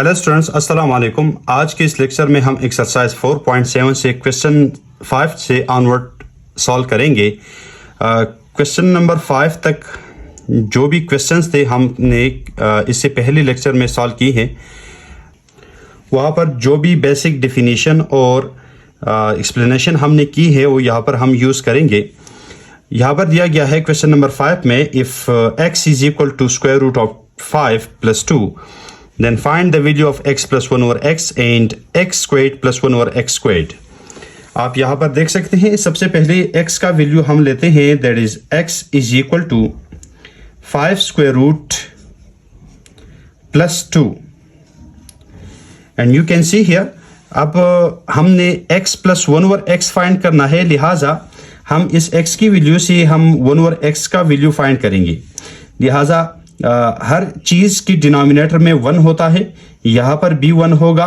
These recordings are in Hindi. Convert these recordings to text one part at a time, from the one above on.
हेलो स्टूडेंट्स, अस्सलाम वालेकुम। आज के इस लेक्चर में हम एक्सरसाइज 4.7 से क्वेश्चन 5 से ऑनवर्ड सॉल्व करेंगे। क्वेश्चन नंबर 5 तक जो भी क्वेश्चंस थे हमने इससे पहले लेक्चर में सॉल्व की हैं। वहाँ पर जो भी बेसिक डेफिनेशन और एक्सप्लेनेशन हमने की है वो यहाँ पर हम यूज़ करेंगे। यहाँ पर दिया गया है क्वेश्चन नंबर 5 में, if x is equal to square root of 5 + 2 then find the value of x plus 1 over x and x squared plus 1 over x squared। आप यहाँ पर देख सकते हैं, सबसे पहले x का वैल्यू हम लेते हैं, that is x is equal to 5 square root plus 2 and you can see here. अब हमने x plus 1 over x find करना है, लिहाजा हम इस x की वैल्यू से हम 1 ओवर x का वैल्यू फाइंड करेंगे। लिहाजा हर चीज़ की डिनोमिनेटर में 1 होता है, यहाँ पर भी 1 होगा।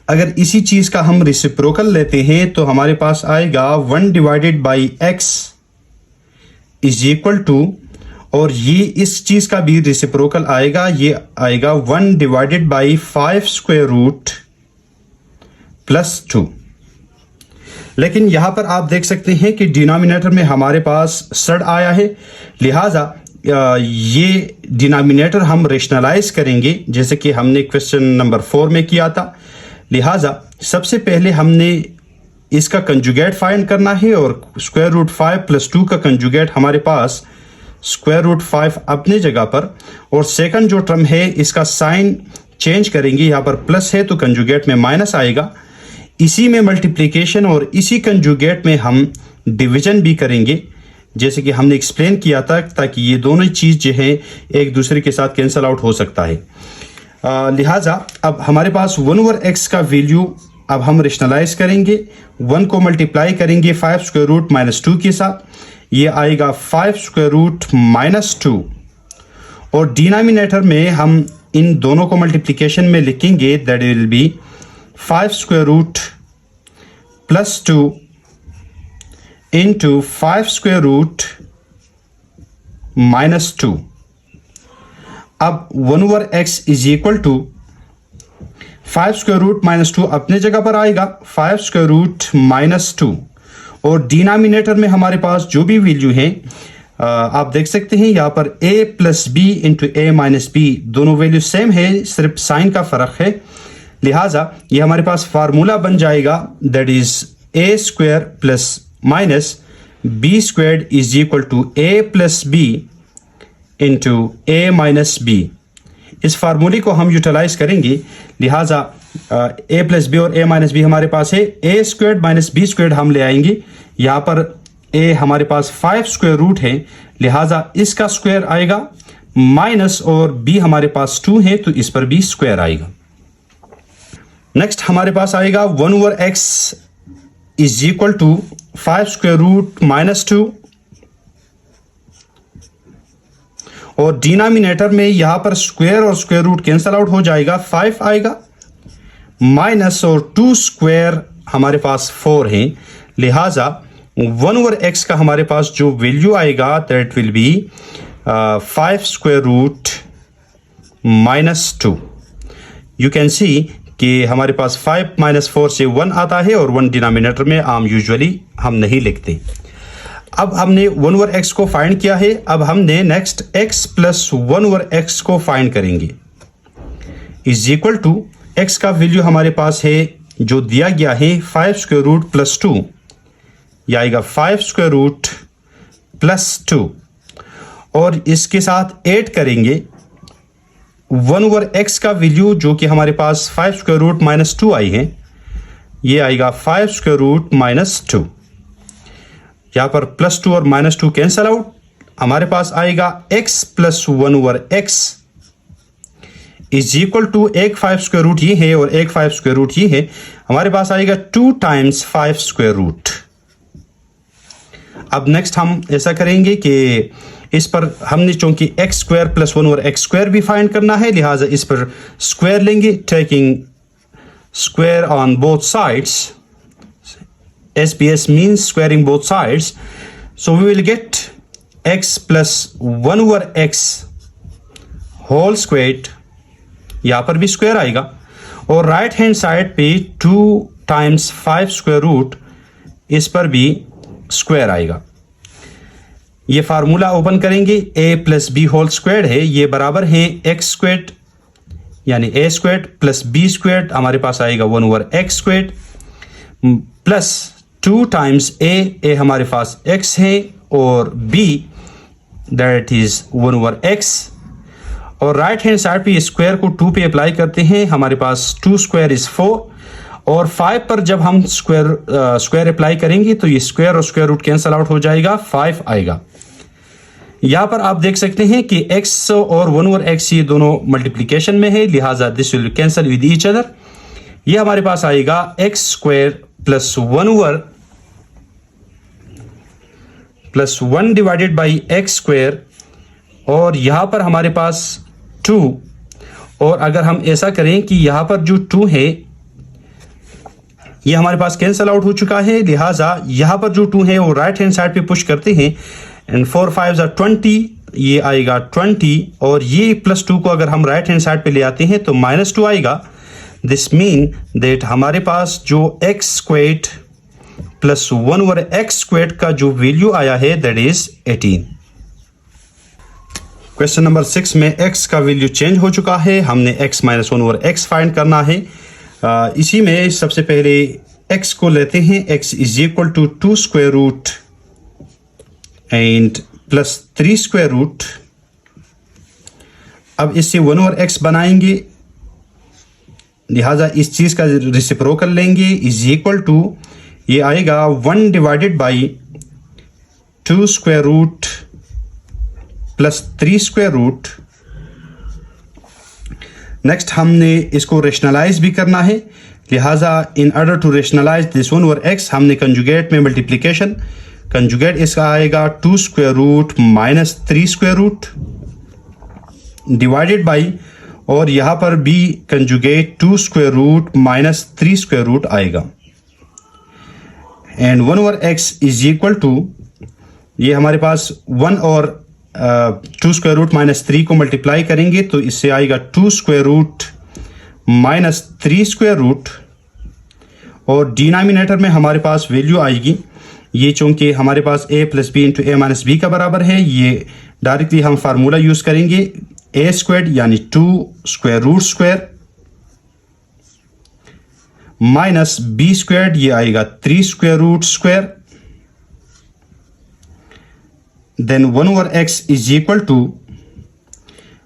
अगर इसी चीज़ का हम रेसिप्रोकल लेते हैं तो हमारे पास आएगा 1 divided by x is equal to, और ये इस चीज़ का भी रेसिप्रोकल आएगा, ये आएगा 1 divided by 5 square root plus 2। लेकिन यहाँ पर आप देख सकते हैं कि डिनोमिनेटर में हमारे पास सड आया है, लिहाजा ये डिनोमिनेटर हम रेशनलाइज करेंगे जैसे कि हमने क्वेश्चन नंबर 4 में किया था। लिहाजा सबसे पहले हमने इसका कंजुगेट फाइंड करना है, और स्क्वायर रूट 5 प्लस 2 का कंजुगेट हमारे पास स्क्वायर रूट 5 अपने जगह पर, और सेकंड जो टर्म है इसका साइन चेंज करेंगे, यहाँ पर प्लस है तो कंजुगेट में माइनस आएगा। इसी में मल्टीप्लिकेशन और इसी कंजुगेट में हम डिवीजन भी करेंगे जैसे कि हमने एक्सप्लेन किया था, ताकि ये दोनों चीज़ जो है एक दूसरे के साथ कैंसल आउट हो सकता है। लिहाजा अब हमारे पास 1 ओवर x का वैल्यू अब हम रेशनलाइज करेंगे, 1 को मल्टीप्लाई करेंगे 5 स्क्वायर रूट माइनस 2 के साथ, ये आएगा 5 स्क्वायर रूट माइनस 2, और डिनोमिनेटर में हम इन दोनों को मल्टीप्लिकेशन में लिखेंगे, that will be 5 square root plus 2 into 5 square root minus 2। अब 1 over x is equal to 5 square root minus 2 अपने जगह पर आएगा 5 square root minus 2, और डिनोमिनेटर में हमारे पास जो भी वैल्यू है आप देख सकते हैं यहाँ पर a plus B into A minus B, दोनों वैल्यू सेम है, सिर्फ साइन का फर्क है। लिहाजा ये हमारे पास फार्मूला बन जाएगा, that is a square plus minus B squared is equal to A plus B into A minus B. इस फार्मूले को हम यूटिलाइज करेंगे, लिहाजा ए प्लस बी और ए माइनस बी हमारे पास है, ए स्क्वेयर्ड माइनस बी स्क्वेयर्ड हम ले आएंगे। यहाँ पर ए हमारे पास 5 स्क्वायर रूट है, लिहाजा इसका स्क्वायर आएगा, माइनस और बी हमारे पास 2 है तो इस पर भी स्क्वायर आएगा। नेक्स्ट हमारे पास आएगा 1 over X is equal to 5 square root minus 2, और डिनोमिनेटर में यहां पर स्क्वायर और स्क्वायर रूट कैंसल आउट हो जाएगा, 5 आएगा, माइनस और 2 स्क्वायर हमारे पास 4 है। लिहाजा 1 ओवर x का हमारे पास जो वैल्यू आएगा that will be 5 square root minus 2। You can see कि हमारे पास 5 माइनस 4 से 1 आता है, और 1 डिनोमिनेटर में आम यूजुअली हम नहीं लिखते। अब हमने 1 ओवर x को फाइंड किया है, अब हमने next x plus 1 over x को फाइंड करेंगे, इज इक्वल टू x का वैल्यू हमारे पास है जो दिया गया है 5 स्क्वायर रूट प्लस 2, यह आएगा 5 स्क्वायर रूट प्लस 2, और इसके साथ ऐड करेंगे 1 ओवर x का वैल्यू जो कि हमारे पास 5 स्क्वायर रूट माइनस 2 आई है, ये आएगा 5 स्क्वायर रूट माइनस 2। यहाँ पर प्लस 2 और माइनस 2 कैंसल आउट, हमारे पास आएगा x plus 1 over x is equal to एक 5 स्क्वायर रूट ये है और एक 5 स्क्वायर रूट ये है, हमारे पास आएगा 2 टाइम्स 5 स्क्वायर रूट। अब नेक्स्ट हम ऐसा करेंगे कि इस पर हमने चूंकि x square plus 1 over x square भी फाइंड करना है, लिहाजा इस पर स्क्वायर लेंगे, taking square on both sides, SBS means squaring both sides, so we will get x plus 1 over x whole squared यहाँ पर भी स्क्वायर आएगा, और राइट हैंड साइड पे 2 टाइम्स 5 स्क्वायर रूट, इस पर भी स्क्वायर आएगा। ये फार्मूला ओपन करेंगे, a plus B whole square है, ये बराबर है एक्स स्क्वायर यानी a square plus b square, हमारे पास आएगा 1/x square plus 2 times a हमारे पास x है और b दैट इज 1/x, और राइट हैंड साइड पे स्क्वायर को 2 पे अप्लाई करते हैं, हमारे पास 2 स्क्वायर इज 4, और 5 पर जब हम स्क्वायर अप्लाई करेंगे तो ये स्क्वायर और स्क्वायर रूट कैंसल आउट हो जाएगा, 5 आएगा। यहाँ पर आप देख सकते हैं कि x और 1/x ये दोनों मल्टीप्लीकेशन में है, लिहाजा this will cancel with each other. ये हमारे पास आएगा x square plus 1 divided by x square, और यहाँ पर हमारे पास 2, और अगर हम ऐसा करें कि यहाँ पर जो 2 है ये हमारे पास कैंसल आउट हो चुका है, लिहाजा यहाँ पर जो 2 है वो राइट हैंड साइड पे पुश करते हैं, एंड 4 5 20, ये आएगा 20, और ये प्लस 2 को अगर हम राइट हैंड साइड पे ले आते हैं तो -2 आएगा। दिस मीन दैट हमारे पास जो x squared plus 1/x squared का जो वैल्यू आया है दैट इज 18। क्वेश्चन नंबर 6 में x का वैल्यू चेंज हो चुका है, हमने x माइनस 1/x फाइंड करना है। इसी में सबसे पहले x को लेते हैं, x is equal to 2 square root and plus 3 square root. अब इससे 1/x बनाएंगे, लिहाजा इस चीज का रेसिप्रोकल लेंगे, इज इक्वल टू ये आएगा 1 divided by 2 square root plus 3 square root. Next हमने इसको रेशनलाइज भी करना है, लिहाजा in order to rationalise this 1/x हमने कंजुगेट में मल्टीप्लीकेशन, कंजुगेट इसका आएगा 2 square root minus 3 square root divided by, और यहाँ पर भी conjugate 2 square root minus 3 square root आएगा, and 1/x is equal to ये हमारे पास 1 और 2 स्क्वायर रूट माइनस 3 को मल्टीप्लाई करेंगे तो इससे आएगा 2 square root minus 3 square root, और डिनोमिनेटर में हमारे पास वैल्यू आएगी, ये चूंकि हमारे पास a plus B into A minus B का बराबर है, ये डायरेक्टली हम फार्मूला यूज करेंगे, a स्क्वायर यानी 2 square root square minus b square, ये आएगा 3 square root square, then 1/x is equal to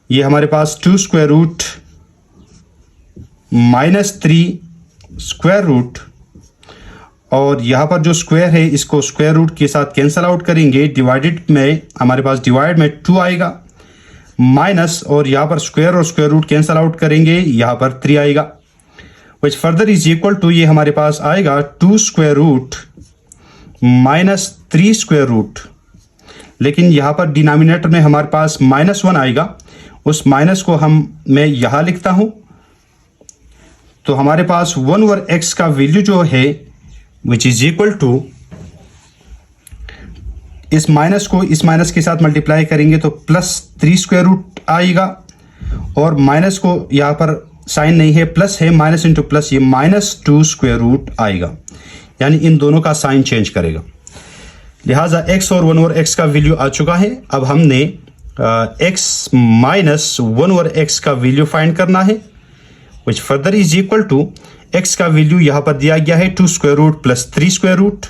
ये हमारे पास 2 square root minus 3 square root, और यहाँ पर जो स्क्वायर है इसको स्क्वायर रूट के साथ कैंसल आउट करेंगे, डिवाइडेड में हमारे पास डिवाइड में 2 आएगा, माइनस और यहाँ पर स्क्वायर और स्क्वायर रूट कैंसल आउट करेंगे, यहाँ पर 3 आएगा, which further is equal to ये हमारे पास आएगा 2 square root minus 3 square root, लेकिन यहाँ पर डिनोमिनेटर में हमारे पास -1 आएगा, उस माइनस को मैं यहाँ लिखता हूँ, तो हमारे पास 1/x का वैल्यू जो है विच इज इक्वल टू, इस माइनस को इस माइनस के साथ मल्टीप्लाई करेंगे तो प्लस 3 स्क्वायर रूट आएगा, और माइनस को यहाँ पर साइन नहीं है, प्लस है, माइनस इंटू प्लस ये -2 स्क्वायर रूट आएगा, यानी इन दोनों का साइन चेंज करेगा, लिहाजा x और 1/x का वैल्यू आ चुका है। अब हमने x माइनस 1/x का वैल्यू फाइंड करना है, which further is equal to x का वैल्यू यहाँ पर दिया गया है 2 square root plus 3 square root,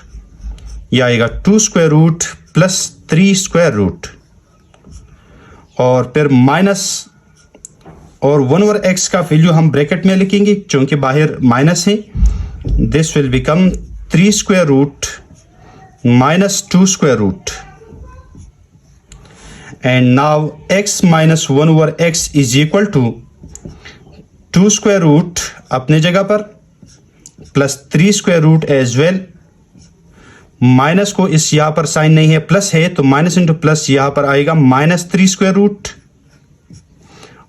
यह आएगा 2 square root plus 3 square root, और फिर माइनस और 1/x का वैल्यू हम ब्रैकेट में लिखेंगे क्योंकि बाहर माइनस है, this will become 3 square root minus 2 square root, and now x minus 1/x is equal to 2 square root अपने जगह पर plus 3 square root as well, minus को इस यहाँ पर साइन नहीं है, प्लस है, तो माइनस इंटू प्लस यहाँ पर आएगा -3 स्क्वायर रूट,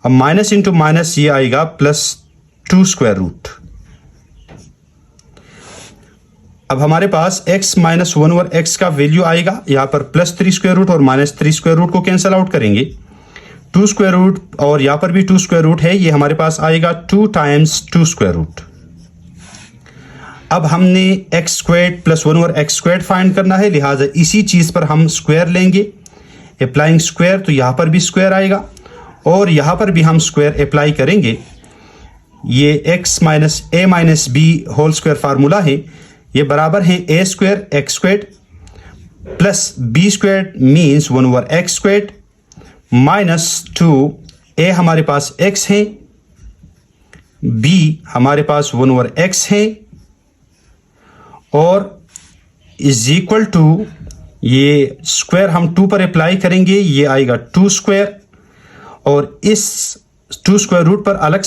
और माइनस इंटू माइनस ये आएगा +2 स्क्वायर रूट। अब हमारे पास x माइनस 1/x का वैल्यू आएगा, यहाँ पर +3 स्क्वायर रूट और -3 स्क्वायर रूट को कैंसल आउट करेंगे, 2 स्क्वायर रूट और यहाँ पर भी 2 स्क्वायर रूट है, ये हमारे पास आएगा 2 टाइम्स 2 स्क्वायर रूट। अब हमने X squared plus 1 over x squared find करना है, लिहाजा इसी चीज़ पर हम स्क्वायर लेंगे, अप्लाइंग स्क्वायर, तो यहाँ पर भी स्क्वायर आएगा और यहाँ पर भी हम स्क्वायर अप्लाई करेंगे। ये x minus a minus b whole square formula है, ये बराबर है a square x squared plus b squared means 1 over x squared minus 2, a हमारे पास x है, b हमारे पास 1 ओवर x है और इज इक्वल टू, ये स्क्वायर हम 2 पर अप्लाई करेंगे, ये आएगा 2 स्क्वायर और इस 2 स्क्वायर रूट पर अलग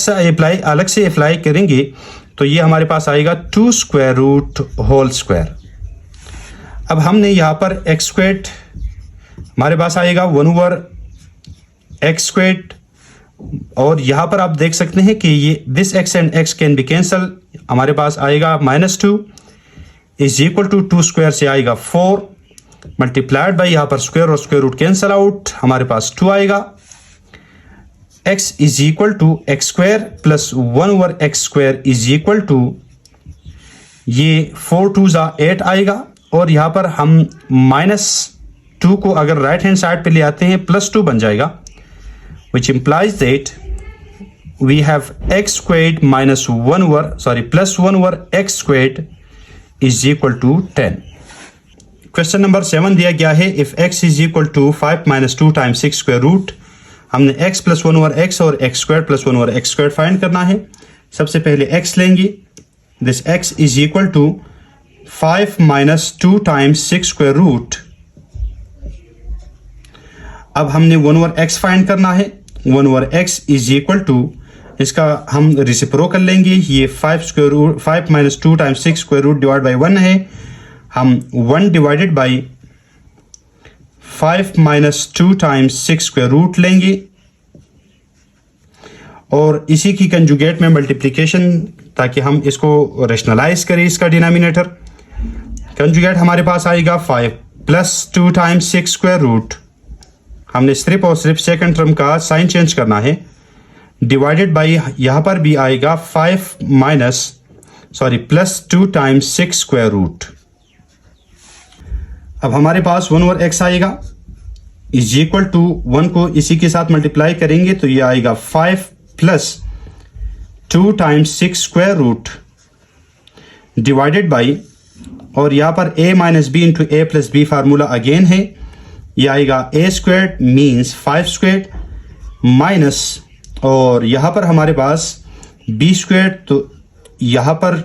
से अप्लाई करेंगे तो ये हमारे पास आएगा 2 स्क्वायर रूट होल स्क्वायर। अब हमने यहाँ पर एक्स स्क्वायर्ड हमारे पास आएगा 1 ओवर एक्स स्क्वायर्ड और यहाँ पर आप देख सकते हैं कि ये this x and x can be cancel, हमारे पास आएगा -2 इज इक्वल टू 2 स्क्वायर से आएगा 4 मल्टीप्लाइड बाई यहाँ पर स्क्वायर और स्क्वायर रूट कैंसल आउट, हमारे पास 2 आएगा। x is equal to X square plus 1 over X square is equal to, ये 4 2 8 आएगा और यहाँ पर हम -2 को अगर राइट हैंड साइड पे ले आते हैं +2 बन जाएगा, which implies that we have x squared minus 1 over plus 1 over x squared is equal to 10. Question number 7 दिया गया है, if x is equal to 5 minus 2 times 6 square root, हमने x plus 1 over x और x squared plus 1 over x squared find करना है। सबसे पहले x लेंगे, this x is equal to 5 minus 2 times 6 square root। अब हमने 1 ओवर x फाइंड करना है, 1 over x is equal to, इसका हम रेसिप्रोकल लेंगे, ये 5 minus 2 times 6 square root divide by 1 है, हम 1 divided by 5 minus 2 times 6 square root लेंगे और इसी की कंजुगेट में मल्टीप्लिकेशन, ताकि हम इसको रेशनलाइज करें इसका डिनोमिनेटर। कंजुगेट हमारे पास आएगा 5 प्लस 2 टाइम्स 6 स्क्वायर रूट, हमने सिर्फ और सिर्फ सेकंड टर्म का साइन चेंज करना है, डिवाइडेड बाई यहाँ पर भी आएगा प्लस 2 टाइम्स 6 स्क्वायर रूट। अब हमारे पास 1 ओवर x आएगा इज इक्वल टू 1 को इसी के साथ मल्टीप्लाई करेंगे तो ये आएगा 5 plus 2 times 6 square root divided by, और यहाँ पर a minus B into A plus B formula again है, ये आएगा a squared means 5 squared minus, और यहाँ पर हमारे पास b स्क्वायर्ड, तो यहाँ पर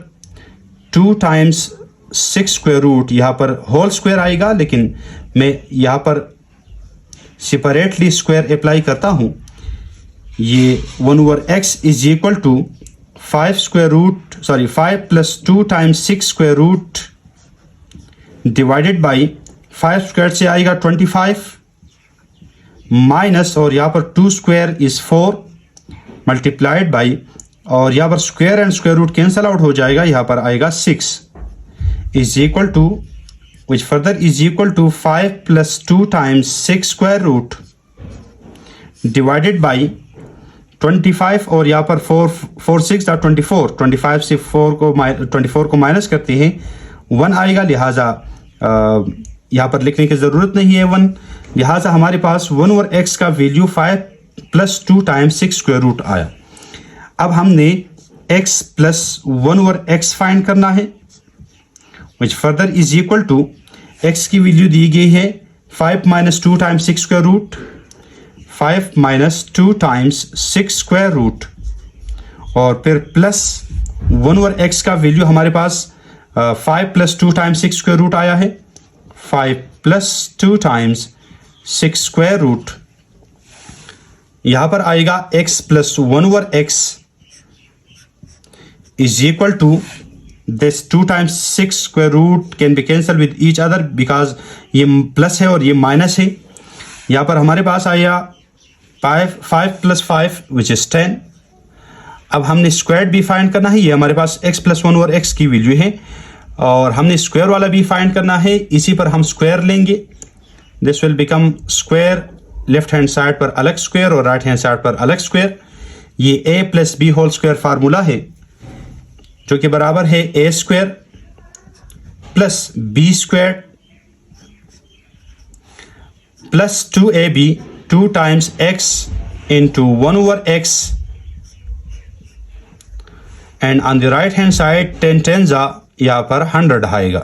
2 टाइम्स 6 स्क्वायर रूट, यहाँ पर होल स्क्वायर आएगा, लेकिन मैं यहाँ पर सेपरेटली स्क्वायर अप्लाई करता हूँ। ये 1 over x is equal to 5 plus 2 times 6 square root divided by 5 square से आएगा 25 माइनस, और यहाँ पर 2 स्क्वायर इज 4 मल्टीप्लाइड बाई, और यहाँ पर square and square root cancel out हो जाएगा, यहाँ पर आएगा 6 is equal to, which further is equal to 5 plus 2 times 6 square root divided by 25, और यहाँ पर 4 6 24, 25 से 24 को माइनस करते हैं 1 आएगा, लिहाजा यहाँ पर लिखने की ज़रूरत नहीं है 1, लिहाजा हमारे पास 1 ओवर x का value 5 plus 2 times 6 square root आया। अब हमने x plus 1 over x find करना है, which further is equal to, x की वैल्यू दी गई है 5 minus 2 times 6 square root, 5 minus 2 times 6 square root, और फिर प्लस 1 ओवर x का वैल्यू हमारे पास 5 प्लस 2 टाइम्स 6 स्क्वायर रूट आया है, 5 प्लस 2 टाइम्स 6 स्क्वायर रूट, यहाँ पर आएगा x plus 1 over x is equal to this 2 times 6 square root can be cancel with each other, because ये प्लस है और ये माइनस है। यहाँ पर हमारे पास आया 5 प्लस 5 विच इज 10। अब हमने स्क्वायर भी फाइंड करना है, ये हमारे पास x प्लस 1 ओवर x की वैल्यू है, और हमने स्क्वायर वाला भी फाइंड करना है, इसी पर हम स्क्वायर लेंगे, this will become square left hand side पर अलग स्क्वायर और राइट हैंड साइड पर अलग स्क्वायर। ये a plus B whole square formula है जो कि बराबर है a square plus B square plus 2ab 2 times x into 1 over x, and on the right hand side 10 tens यहाँ पर 100 आएगा।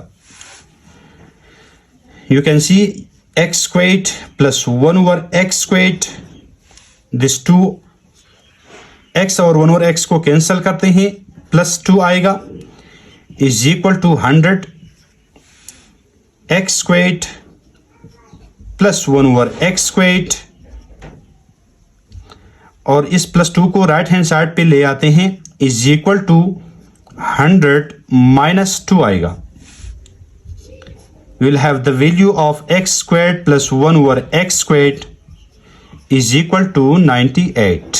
You can see x squared plus 1 over x squared, this 2 x और 1 over x को कैंसिल करते हैं, प्लस 2 आएगा is equal to 100 x squared plus 1 over x squared, और इस प्लस 2 को राइट हैंड साइड पे ले आते हैं इज इक्वल टू 100 माइनस 2 आएगा। Will have the value of x squared plus 1 over x squared is equal to 98।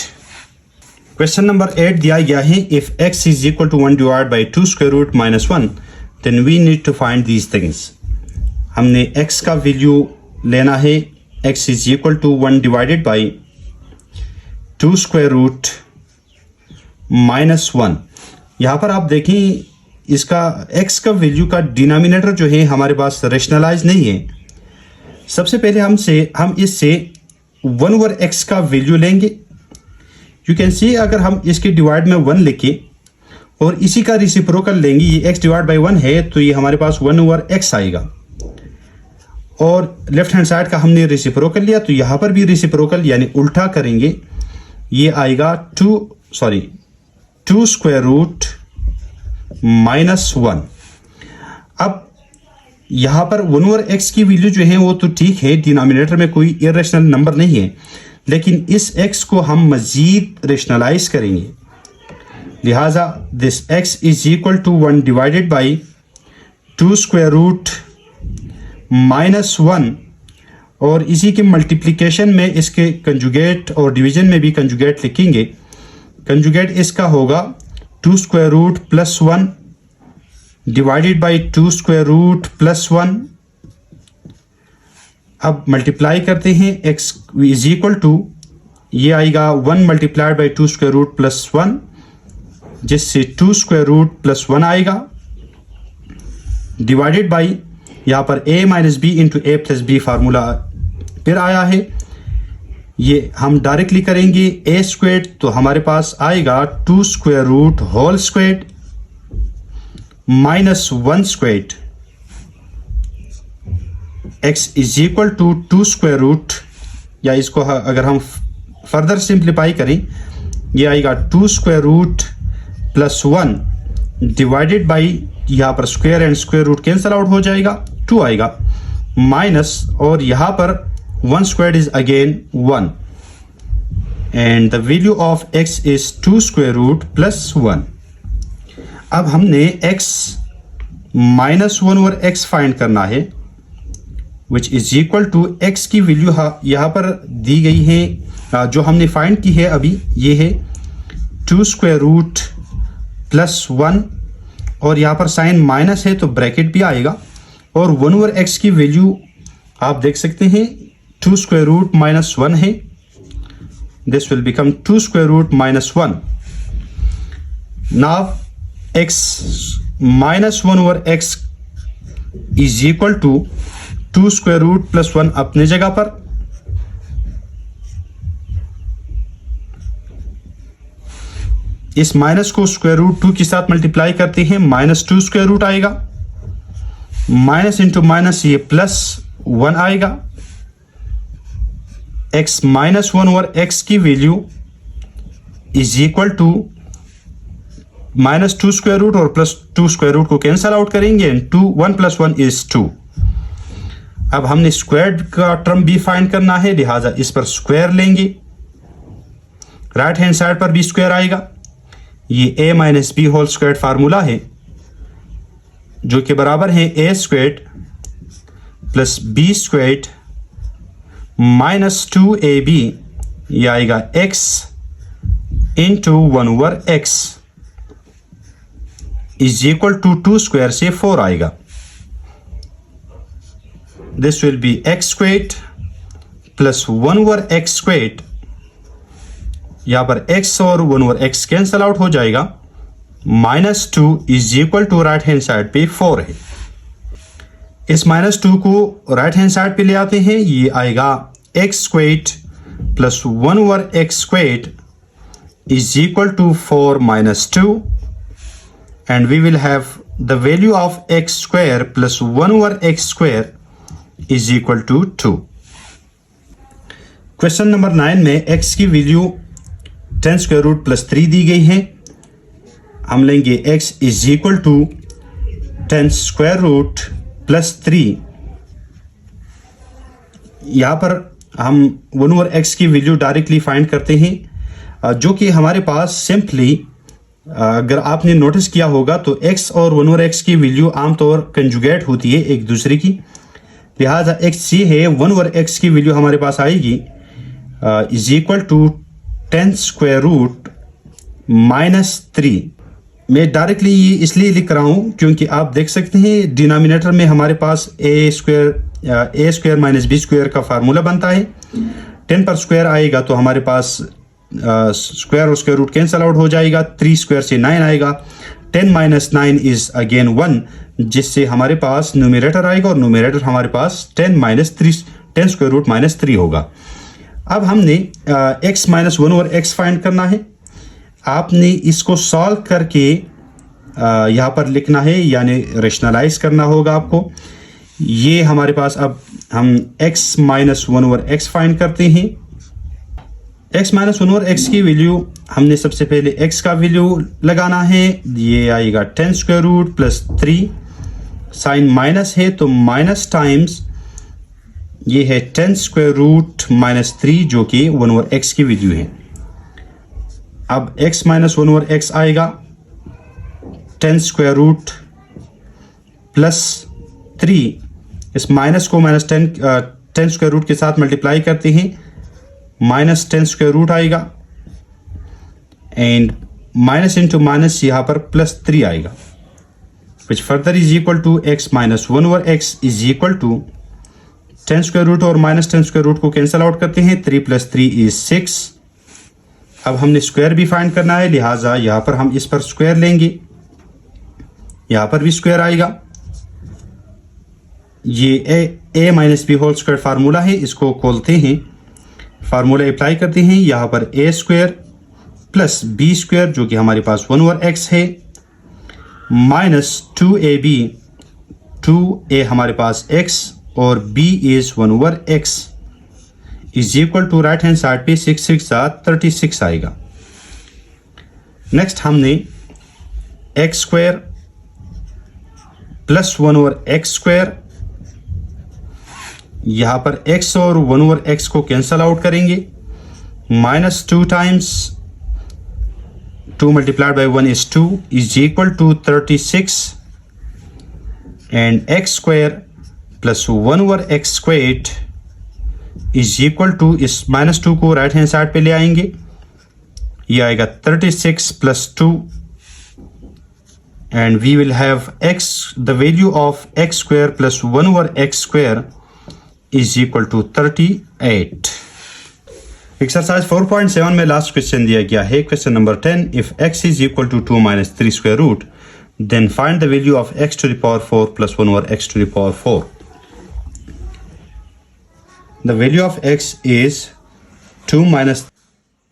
Question number 8 दिया गया है if x is equal to 1 divide by 2 square root minus 1 then we need to find these things. हमने x का वैल्यू लेना है, x is equal to 1 divided by 2 square root minus 1। यहाँ पर आप देखें इसका x का वैल्यू का डिनोमिनेटर जो है हमारे पास रेशनलाइज नहीं है। सबसे पहले हम इससे 1 ओवर x का वैल्यू लेंगे। यू कैन सी अगर हम इसके डिवाइड में 1 लिखें और इसी का रेसिप्रोकल लेंगे, ये x डिवाइड बाई 1 है तो ये हमारे पास 1 ओवर x आएगा, और लेफ्ट हैंड साइड का हमने रेसिप्रोकल लिया तो यहाँ पर भी रेसिप्रोकल यानी उल्टा करेंगे, ये आएगा 2 स्क्वायर रूट माइनस 1। अब यहाँ पर 1 ओवर x की वैल्यू जो है वो तो ठीक है, डिनोमिनेटर में कोई इरेशनल नंबर नहीं है, लेकिन इस x को हम मजीद रेशनलाइज करेंगे, लिहाजा this x is equal to 1 divided by 2 square root minus 1, और इसी के मल्टीप्लिकेशन में इसके कंजुगेट और डिवीजन में भी कंजुगेट लिखेंगे। कंजुगेट इसका होगा 2 square root plus 1 divided by 2 square root plus 1। अब मल्टीप्लाई करते हैं, x इज इक्वल टू ये आएगा 1 multiplied by 2 square root plus 1, जिससे 2 स्क्वायर रूट प्लस 1 आएगा, डिवाइडेड बाई यहाँ पर a minus B into A plus B formula फिर आया है, ये हम डायरेक्टली करेंगे। a स्क्वेयर तो हमारे पास आएगा 2 square root whole square minus 1 square, x is equal to 2 square root, या इसको अगर हम फर्दर सिंप्लीफाई करें ये आएगा 2 square root plus 1 divided by, यहाँ पर square and square root cancel out हो जाएगा, 2 आएगा माइनस, और यहाँ पर 1 square is again 1, and the value of x is 2 square root plus 1। अब हमने x minus 1 over x find करना है, which is equal to x की वैल्यू यहाँ पर दी गई है, जो हमने फाइंड की है अभी ये है 2 स्क्वायर रूट प्लस 1, और यहाँ पर साइन माइनस है तो ब्रैकेट भी आएगा, और 1 ओवर x की वैल्यू आप देख सकते हैं 2 स्क्वायर रूट माइनस 1 है, this will become 2 square root minus 1। Now x minus 1 over x is equal to 2 square root plus 1 अपने जगह पर, इस माइनस को स्क्वायर रूट 2 के साथ मल्टीप्लाई करते हैं, माइनस 2 स्क्वायर रूट आएगा, माइनस इंटू माइनस ये प्लस 1 आएगा, x माइनस 1 ओवर x की value is equal to minus 2 square root और प्लस 2 स्क्वायर रूट को कैंसल आउट करेंगे, एंड 1 प्लस 1 इज 2। अब हमने स्क्वायर का टर्म भी फाइंड करना है, लिहाजा इस पर स्क्वायर लेंगे, राइट हैंड साइड पर भी स्क्वायर आएगा, ये a minus b whole square formula है जो कि बराबर है a square plus B square minus 2ab, ये आएगा x into 1 over x is equal to 2 square से 4 आएगा, this will be x square plus 1 over x square, यहां पर x और 1 ओवर x कैंसल आउट हो जाएगा, -2 is equal to right hand side पे 4 है। इस -2 को राइट हैंड साइड पे ले आते हैं, ये आएगा x square plus 1 over x square is equal to 4 minus 2, and we will have the value of x square plus 1 over x square is equal to 2. Question number 9 में x की वैल्यू 10 स्क्वायर रूट प्लस 3 दी गई है। हम लेंगे x is equal to 10 square root plus 3। यहां पर हम 1 ओवर x की वैल्यू डायरेक्टली फाइंड करते हैं, जो कि हमारे पास सिंपली, अगर आपने नोटिस किया होगा तो x और 1 ओवर x की वैल्यू आमतौर कंजुगेट होती है एक दूसरे की, लिहाजा x ये है 1 ओवर x की वैल्यू हमारे पास आएगी is equal to 10 square root -3। मैं डायरेक्टली ये इसलिए लिख रहा हूँ क्योंकि आप देख सकते हैं डिनोमिनेटर में हमारे पास a square minus b square का फार्मूला बनता है। 10 पर स्क्वायर आएगा तो हमारे पास स्क्वायर और स्क्वायर रूट कैंसल आउट हो जाएगा, 3 स्क्वायर से 9 आएगा, 10 माइनस 9 इज अगेन 1, जिससे हमारे पास न्यूमरेटर आएगा और न्यूमरेटर हमारे पास 10 स्क्वायर रूट -3 होगा। अब हमने x minus 1 over x find करना है। आपने इसको सॉल्व करके यहाँ पर लिखना है, यानी रेशनलाइज करना होगा आपको। ये हमारे पास, अब हम x minus 1 over x find करते हैं। x माइनस 1 ओवर x की वैल्यू हमने सबसे पहले x का वैल्यू लगाना है, ये आएगा 10 square root plus 3, sign minus है तो माइनस टाइम्स ये है 10 स्क्वायर रूट -3, जो कि 1 ओवर x की वैल्यू है। अब x माइनस 1 ओवर x आएगा 10 स्क्वायर रूट प्लस 3, इस माइनस को -10 स्क्वायर रूट के साथ मल्टीप्लाई करते हैं, -10 स्क्वायर रूट आएगा, एंड माइनस इंटू माइनस यहाँ पर +3 आएगा, which further is equal to x minus 1 over x is equal to 10 square root और -10 स्क्वायर रूट को कैंसिल आउट करते हैं, 3 + 3 इज 6। अब हमने स्क्वायर भी फाइंड करना है, लिहाजा यहाँ पर हम इस पर स्क्वायर लेंगे, यहाँ पर भी स्क्वायर आएगा। ये a minus b whole square formula है, इसको खोलते हैं, फार्मूला अप्लाई करते हैं, यहाँ पर a square plus b square, जो कि हमारे पास 1 ओवर x है, माइनस 2ab, 2a हमारे पास x और b is 1 over x is equal to right hand side पे 6 6 36 आएगा। नेक्स्ट हमने x square plus 1 over x square, यहां पर x और 1 ओवर x को कैंसल आउट करेंगे, -2 times 2 multiplied by 1 is 2 is equal to 36, and x square plus 1 over x square is equal to, इस -2 को राइट हैंड साइड पे ले आएंगे, ये आएगा 36 plus 2, and we will have x, the value of x square plus 1 over x square is equal to 38। Exercise 4.7 में लास्ट क्वेश्चन दिया गया है, question number 10, if x is equal to 2 minus 3 square root, then find the value of x to the power 4 plus 1 over x to the power 4। The value of x is 2 minus,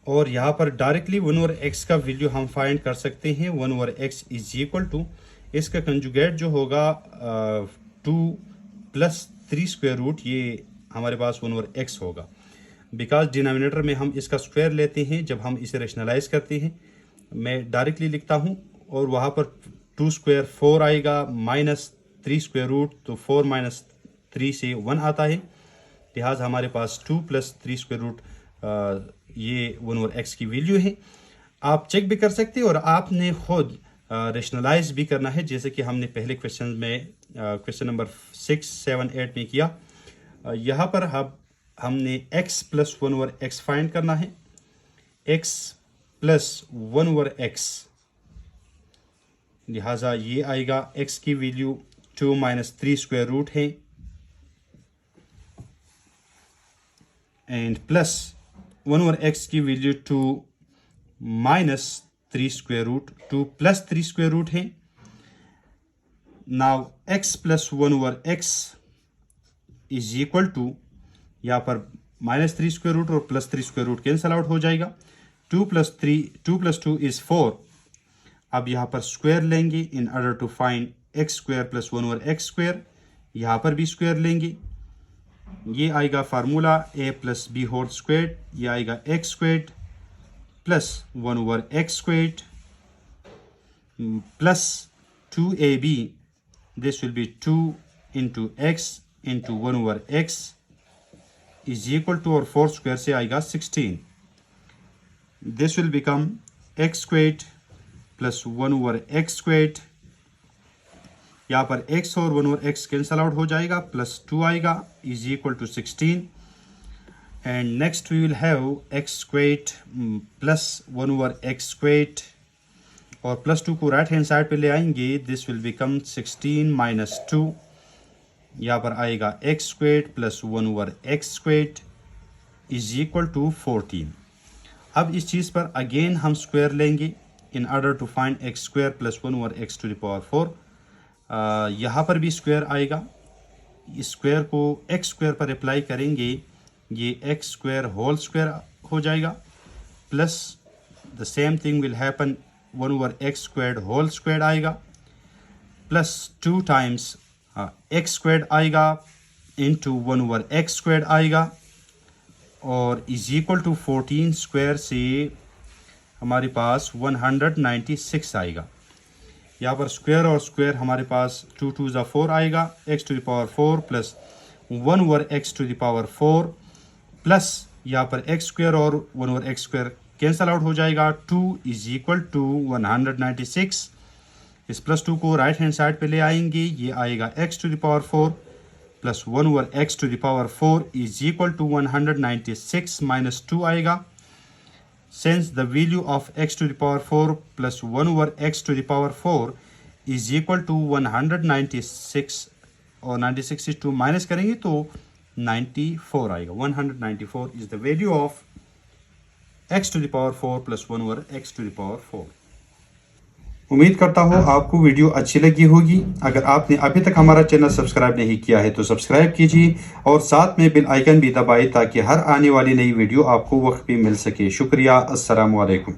और यहाँ पर डायरेक्टली 1 ओवर x का वैल्यू हम फाइंड कर सकते हैं। 1 over x is equal to, इसका कंजुगेट जो होगा 2 प्लस 3 स्क्वायर रूट, ये हमारे पास 1 ओवर x होगा, बिकॉज डिनोमिनेटर में हम इसका स्क्वायर लेते हैं जब हम इसे रेशनलाइज करते हैं। मैं डायरेक्टली लिखता हूँ, और वहाँ पर 2 स्क्वायर 4 आएगा, -3 स्क्वायर रूट, तो 4 माइनस 3 से 1 आता है, लिहाजा हमारे पास 2 प्लस 3 स्क्वायर रूट ये 1 ओवर x की वैल्यू है। आप चेक भी कर सकते हैं और आपने खुद रेशनलाइज भी करना है, जैसे कि हमने पहले क्वेश्चन में क्वेश्चन नंबर 6, 7, 8 में किया। यहाँ पर हमने x plus 1 over x find करना है, x प्लस 1 ओवर x, लिहाजा ये आएगा x की वैल्यू 2 माइनस 3 स्क्वायर रूट है, and plus 1 over x की value 2 minus 3 square root 2 plus 3 square root है. Now x plus 1 over x is equal to, यहाँ पर minus 3 square root और plus 3 square root cancel out हो जाएगा. 2 plus 2 is 4. अब यहाँ पर square लेंगे in order to find x square plus 1 over x square. यहाँ पर भी square लेंगे, ये आएगा formula a plus b whole squared, ये आएगा x squared plus 1 over x squared plus 2ab. This will be 2 into x into 1 over x is equal to, और 4 square से आएगा 16. This will become x squared plus 1 over x squared. यहाँ पर x और 1 over x cancel out हो जाएगा, plus 2 आएगा is equal to 16. And next we will have x squared plus 1 over x squared, और plus 2 को right hand side पे ले आएंगे. This will become 16 minus 2. यहाँ पर आएगा x squared plus 1 over x squared is equal to 14. अब इस चीज़ पर अगेन हम स्क्वायर लेंगे in order to find x square plus 1 over x to the power 4. यहाँ पर भी स्क्वायर आएगा, इस स्क्वायर को x स्क्वायर पर अप्लाई करेंगे, ये x स्क्वायर होल स्क्वायर हो जाएगा, plus the same thing will happen 1 over x squared whole square आएगा, प्लस 2 टाइम्स x स्क्वायर्ड आएगा इंटू 1 over x स्क्वायर्ड आएगा, और इज इक्वल टू 14 स्क्वायर से हमारे पास 196 आएगा. यहाँ पर स्क्वायर और स्क्वायर हमारे पास 2 2 ज़ा 4 आएगा, x to the power 4 प्लस 1 over x to the power 4 plus यहाँ पर x स्क्वायर और 1 over x square cancel out हो जाएगा. 2 इज इक्वल टू 196. इस प्लस 2 को राइट हैंड साइड पे ले आएंगे, ये आएगा x to the power 4 प्लस 1 over x to the power 4 is equal to 196 minus 2 आएगा. Since the value of x to the power 4 plus 1 over x to the power 4 is equal to 196, और 96 से 2 माइनस करेंगे तो 94 आएगा. 194 is the value of x to the power 4 plus 1 over x to the power 4. उम्मीद करता हूँ आपको वीडियो अच्छी लगी होगी. अगर आपने अभी तक हमारा चैनल सब्सक्राइब नहीं किया है तो सब्सक्राइब कीजिए और साथ में बेल आइकन भी दबाएं ताकि हर आने वाली नई वीडियो आपको वक्त पे मिल सके. शुक्रिया. अस्सलाम वालेकुम.